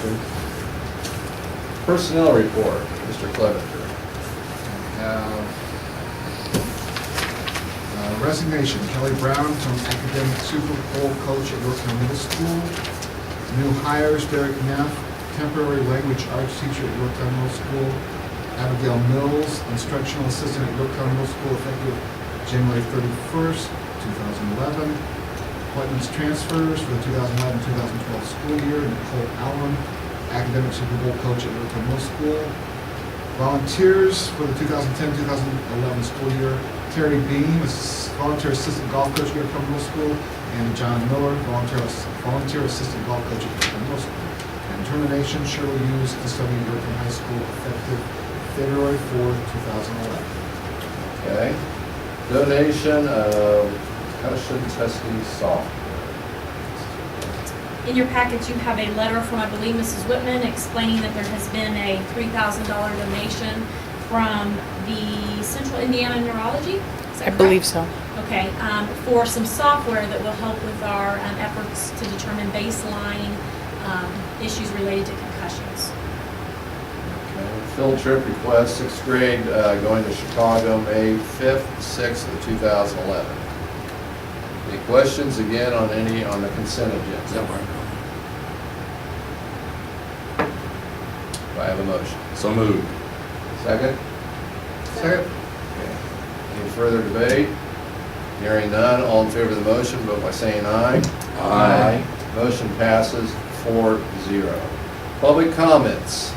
discussion? Personnel report, Mr. Clevenger. Resignation, Kelly Brown from academic Super Bowl coach at Yorktown Middle School. New hires, Derek Neff, temporary language arts teacher at Yorktown Middle School. Abigail Mills, instructional assistant at Yorktown Middle School, effective January 31st, 2011. Appointments, transfers for the 2011-2012 school year. Nicole Allen, academic Super Bowl coach at Yorktown Middle School. Volunteers for the 2010-2011 school year. Terry Beam, volunteer assistant golf coach at Yorktown Middle School, and John Miller, volunteer assistant golf coach at Yorktown Middle School. And termination, Shirley Hughes, custodian at Yorktown High School, effective February 4th, 2011. Okay. Donation of concussion testing software. In your package, you have a letter from, I believe, Mrs. Whitman explaining that there has been a $3,000 donation from the Central Indiana Neurology. Is that I believe correct? so. Okay, for some software that will help with our efforts to determine baseline issues related to concussions. Okay. Field trip request, 6th grade, going to Chicago, May 5th, 6th of 2011. Any questions again on the consent agenda? Do I have a motion? So moved. Second? Second. Okay. Any further debate? Hearing none, all in favor of the motion, vote by saying aye. Aye. Motion passes 4-0. Public comments.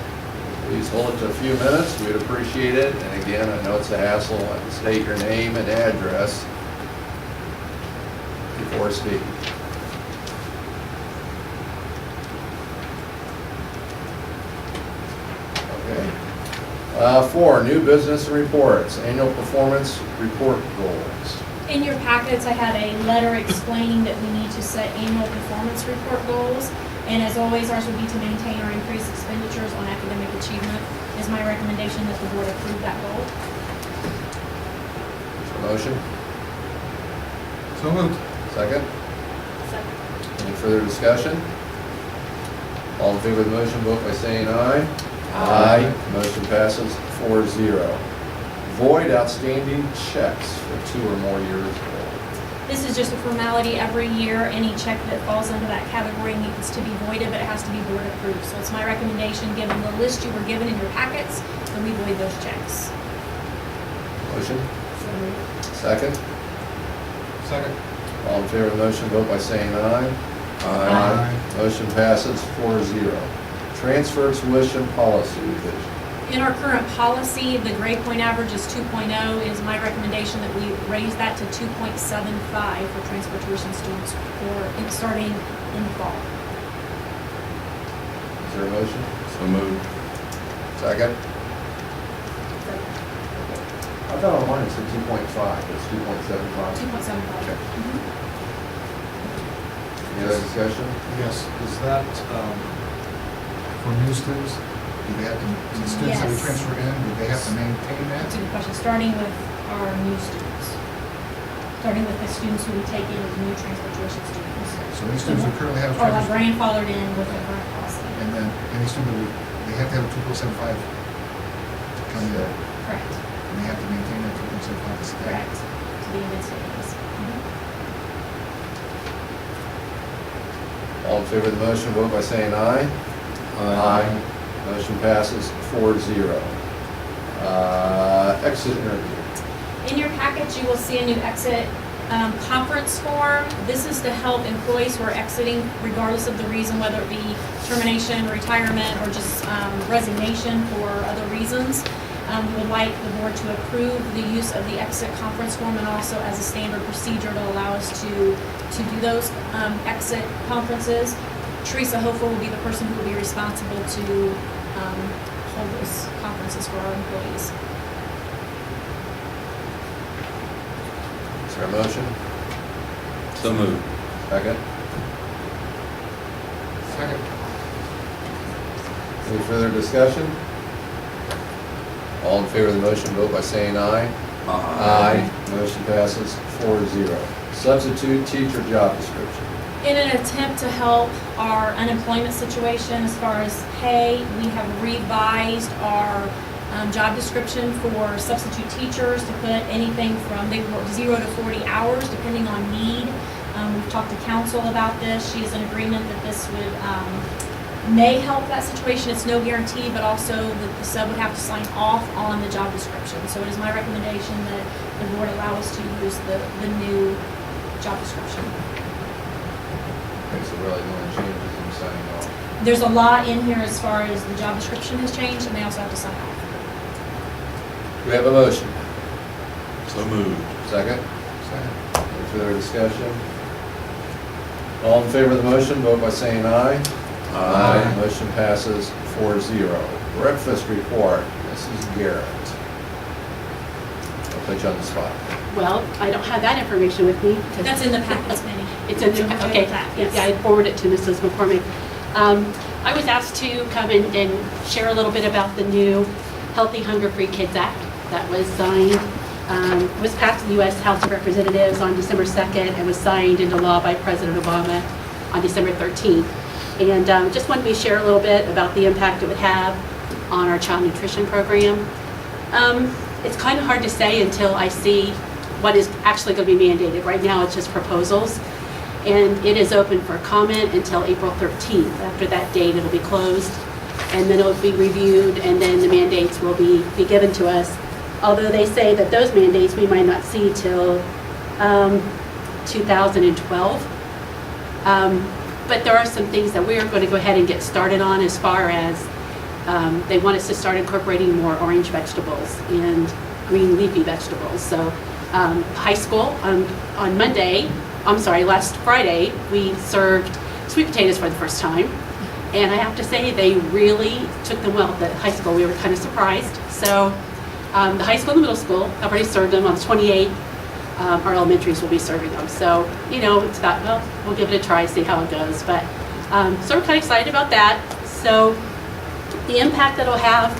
Please hold it to a few minutes, we'd appreciate it. And again, I know it's a hassle, I can state your name and address before speaking. Okay. 4, new business and reports, annual performance report goals. In your packets, I had a letter explaining that we need to set annual performance report goals. And as always, ours would be to maintain or increase expenditures on academic achievement. It is my recommendation that the board approve that goal. Is there a motion? So moved. Second? Second. Any further discussion? All in favor of the motion, vote by saying aye. Aye. Motion passes 4-0. Void outstanding checks for 2 or more years old. This is just a formality every year. Any check that falls under that category needs to be voided, but it has to be board approved. So it's my recommendation, given the list you were given in your packets, that we void those checks. Motion? Second? Second. All in favor of the motion, vote by saying aye. Aye. Motion passes 4-0. Transfer tuition policy revision. In our current policy, the grade point average is 2.0. It is my recommendation that we raise that to 2.75 for transfer tuition students starting in the fall. Is there a motion? So moved. Second? I thought on mine it said 2.5, it's 2.75. 2.75. Okay. Any other discussion? Yes, is that for new students? Do they have to, the students that we Yes. transfer in, do they have to maintain that? That's a good question. Starting with our new students. Starting with the students who we take in as new transfer tuition students. So any students who currently have Or like transfer, grandfathered in with the current policy. and then any student, they have to have a 2.75 to come in, Correct. and they have to maintain that 2.75 to stay. Correct. To be in good standings. All in favor of the motion, vote by saying aye. Motion passes 4-0. Exit interview. In your package, you will see a new exit conference form. This is to help employees who are exiting, regardless of the reason, whether it be termination, retirement, or just resignation for other reasons. We would like the board to approve the use of the exit conference form, and also as a standard procedure to allow us to do those exit conferences. Teresa Hofer will be the person who will be responsible to hold those conferences for our employees. Is there a motion? So moved. Second? Second. Any further discussion? All in favor of the motion, vote by saying aye. Motion passes 4-0. Substitute teacher job description. In an attempt to help our unemployment situation as far as pay, we have revised our job description for substitute teachers to put anything from, they work 0 to 40 hours depending on need. We've talked to council about this. She is in agreement that this would may help that situation. It's no guarantee, but also that the sub would have to sign off on the job description. So it is my recommendation that the board allow us to use the new job description. Okay, so really the only change is in signing off. There's a lot in here as far as the job description has changed, and they also have to sign off. Do we have a motion? So moved. Second? Second. Any further discussion? All in favor of the motion, vote by saying aye. Aye. Motion passes 4-0. Breakfast report, Mrs. Garrett. I'll put you on the spot. Well, I don't have that information with me. That's in the packets, Penny. It's in the, okay, Yes. yeah, I forwarded it to Mrs. McCormick. I was asked to come in and share a little bit about the new Healthy Hunger Free Kids Act that was signed, was passed in the U.S. House of Representatives on December 2nd and was signed into law by President Obama on December 13th. And just wanted me to share a little bit about the impact it would have on our child nutrition program. It's kind of hard to say until I see what is actually going to be mandated. Right now, it's just proposals, and it is open for comment until April 13th. After that date, it'll be closed, and then it'll be reviewed, and then the mandates will be given to us. Although they say that those mandates we might not see till 2012. But there are some things that we are going to go ahead and get started on as far as they want us to start incorporating more orange vegetables and green leafy vegetables. So high school on Monday, last Friday, we served sweet potatoes for the first time. And I have to say, they really took them well. At high school, we were kind of surprised. So the high school and the middle school have already served them on the 28th. Our elementaries will be serving them. So, you know, it's thought, well, we'll give it a try, see how it goes. But, so we're kind of excited about that. So the impact that it'll have,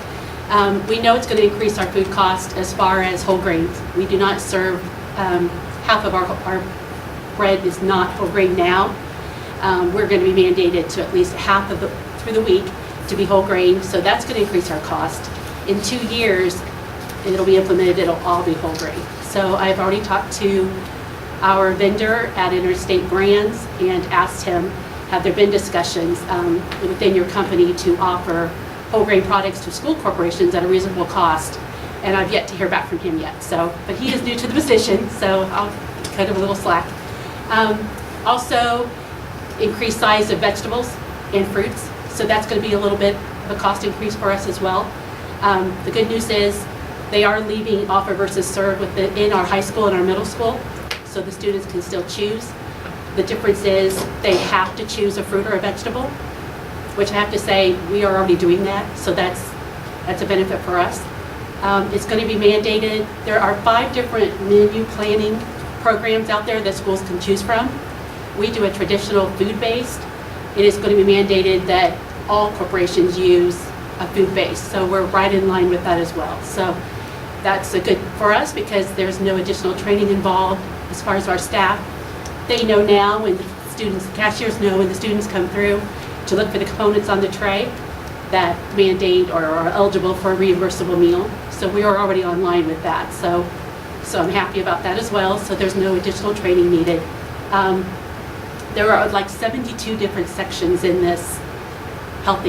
we know it's going to increase our food cost as far as whole grains. We do not serve, half of our bread is not whole grain now. We're going to be mandated to at least half of through the week to be whole grain. So that's going to increase our cost. In 2 years, it'll be implemented, it'll all be whole grain. So I've already talked to our vendor at Interstate Brands and asked him, have there been discussions within your company to offer whole grain products to school corporations at a reasonable cost? And I've yet to hear back from him yet. So, but he is new to the position, so I'll cut him a little slack. Also, increased size of vegetables and fruits. So that's going to be a little bit of a cost increase for us as well. The good news is they are leaving offer versus serve in our high school and our middle school, so the students can still choose. The difference is they have to choose a fruit or a vegetable, which I have to say, we are already doing that, so that's a benefit for us. It's going to be mandated. There are 5 different menu planning programs out there that schools can choose from. We do a traditional food-based. It is going to be mandated that all corporations use a food base, so we're right in line with that as well. So that's a good for us because there's no additional training involved as far as our staff. They know now when the students, cashiers know when the students come through to look for the components on the tray that mandate or are eligible for a reimbursable meal. So we are already online with that. So I'm happy about that as well. So there's no additional training needed. There are like 72 different sections in this healthy